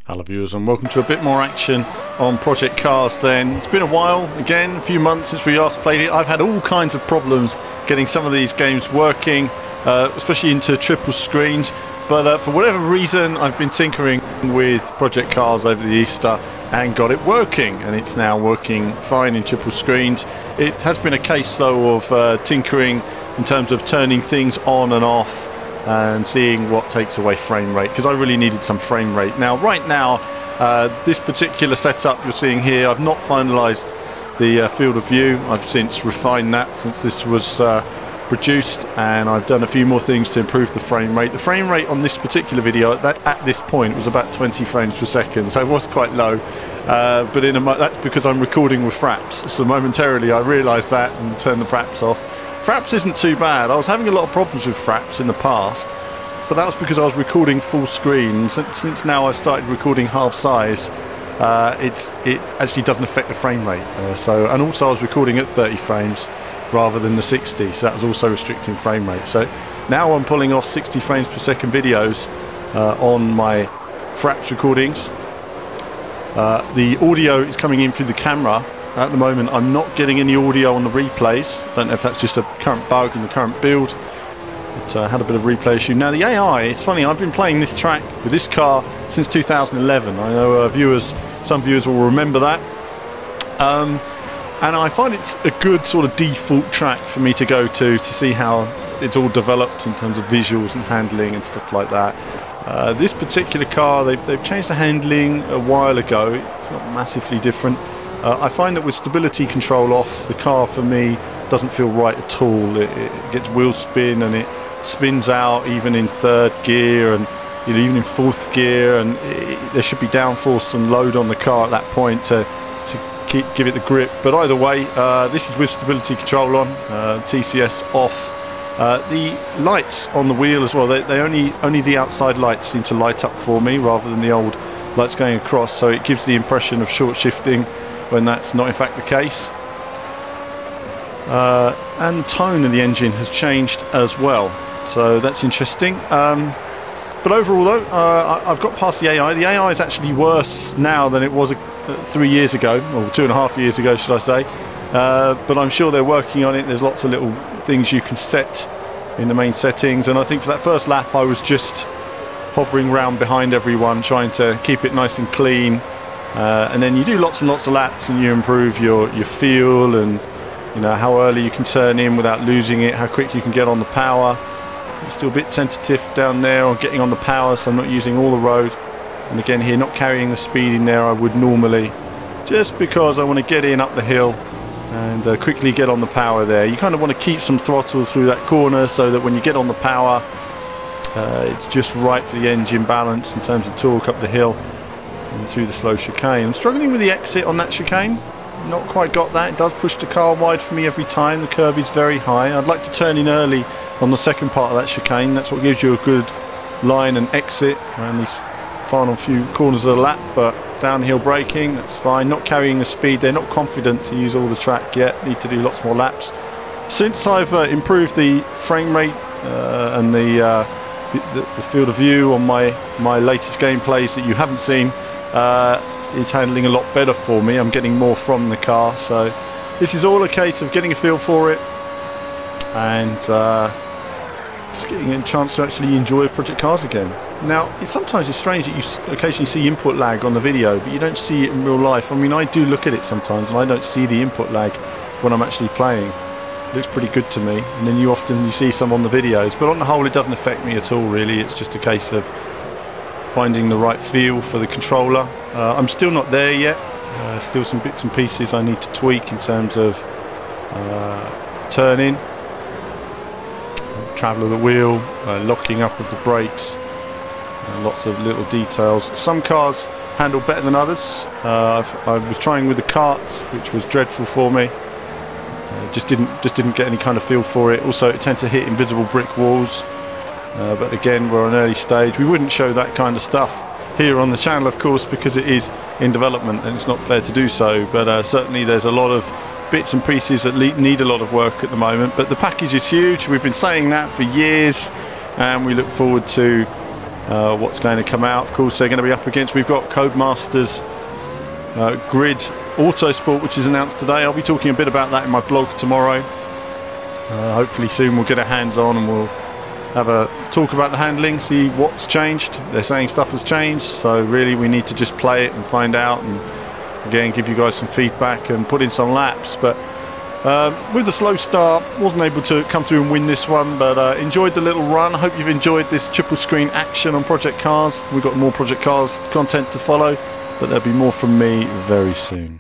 Hello viewers, and welcome to a bit more action on Project Cars then. It's been a while, again, a few months since we last played it. I've had all kinds of problems getting some of these games working, especially into triple screens. But for whatever reason, I've been tinkering with Project Cars over the Easter and got it working. And it's now working fine in triple screens. It has been a case though of tinkering in terms of turning things on and off and seeing what takes away frame rate, because I really needed some frame rate. Now, right now, this particular setup you're seeing here, I've not finalised the field of view. I've since refined that since this was produced, and I've done a few more things to improve the frame rate. The frame rate on this particular video at this point was about 20 frames per second, so it was quite low. But that's because I'm recording with fraps, so momentarily I realised that and turned the fraps off. Fraps isn't too bad. I was having a lot of problems with fraps in the past, but that was because I was recording full screen. Since now I've started recording half size, it actually doesn't affect the frame rate. And also I was recording at 30 frames rather than the 60, so that was also restricting frame rate. So now I'm pulling off 60 frames per second videos on my fraps recordings. The audio is coming in through the camera. At the moment I'm not getting any audio on the replays. Don't know if that's just a current bug in the current build. But had a bit of replay issue. Now the AI, it's funny, I've been playing this track with this car since 2011. I know some viewers will remember that. And I find it's a good sort of default track for me to go to see how it's all developed in terms of visuals and handling and stuff like that. This particular car, they've changed the handling a while ago. It's not massively different. I find that with stability control off, the car for me doesn't feel right at all. It gets wheel spin, and it spins out even in third gear, and even in fourth gear, and there should be downforce and load on the car at that point to give it the grip. But either way, this is with stability control on, TCS off. The lights on the wheel as well, they only the outside lights seem to light up for me rather than the old lights going across, so it gives the impression of short shifting when that's not in fact the case. And the tone of the engine has changed as well, so that's interesting. But overall though, I've got past the AI. The AI is actually worse now than it was 3 years ago, or 2.5 years ago should I say. But I'm sure they're working on it. There's lots of little things you can set in the main settings, and I think for that first lap I was just hovering around behind everyone, trying to keep it nice and clean. And then you do lots and lots of laps and you improve your feel, and how early you can turn in without losing it, how quick you can get on the power. It's still a bit tentative down there on getting on the power, so I'm not using all the road. And again here, not carrying the speed in there I would normally, just because I want to get in up the hill and quickly get on the power there. You kind of want to keep some throttle through that corner so that when you get on the power, it's just right for the engine balance in terms of torque up the hill and through the slow chicane. I'm struggling with the exit on that chicane. Not quite got that. It does push the car wide for me every time. The curb is very high. I'd like to turn in early on the second part of that chicane. That's what gives you a good line and exit around these final few corners of the lap. But downhill braking, that's fine. Not carrying the speed. They're not confident to use all the track yet. Need to do lots more laps. Since I've improved the frame rate and the field of view on my latest gameplays that you haven't seen, it's handling a lot better for me. I'm getting more from the car, so this is all a case of getting a feel for it and just getting a chance to actually enjoy Project Cars again. Now, sometimes it's strange that you occasionally see input lag on the video, but you don't see it in real life. I mean, I do look at it sometimes and I don't see the input lag when I'm actually playing. It looks pretty good to me, and then you see some on the videos, but on the whole it doesn't affect me at all really. It's just a case of finding the right feel for the controller. I'm still not there yet. Still some bits and pieces I need to tweak in terms of turning, travel of the wheel, locking up of the brakes, lots of little details. Some cars handle better than others. I was trying with the karts, which was dreadful for me. Just didn't get any kind of feel for it. Also, it tends to hit invisible brick walls. But again, we're on an early stage. We wouldn't show that kind of stuff here on the channel, of course, because it is in development and it's not fair to do so. But certainly there's a lot of bits and pieces that need a lot of work at the moment. But the package is huge. We've been saying that for years, and we look forward to what's going to come out. Of course, they're going to be up against, we've got Codemasters Grid Autosport, which is announced today. I'll be talking a bit about that in my blog tomorrow. Hopefully soon we'll get our hands on and we'll have a talk about the handling, see what's changed. They're saying stuff has changed, so really we need to just play it and find out, and again give you guys some feedback and put in some laps. But with the slow start, wasn't able to come through and win this one, but enjoyed the little run. I hope you've enjoyed this triple screen action on Project Cars. We've got more Project Cars content to follow, but there'll be more from me very soon.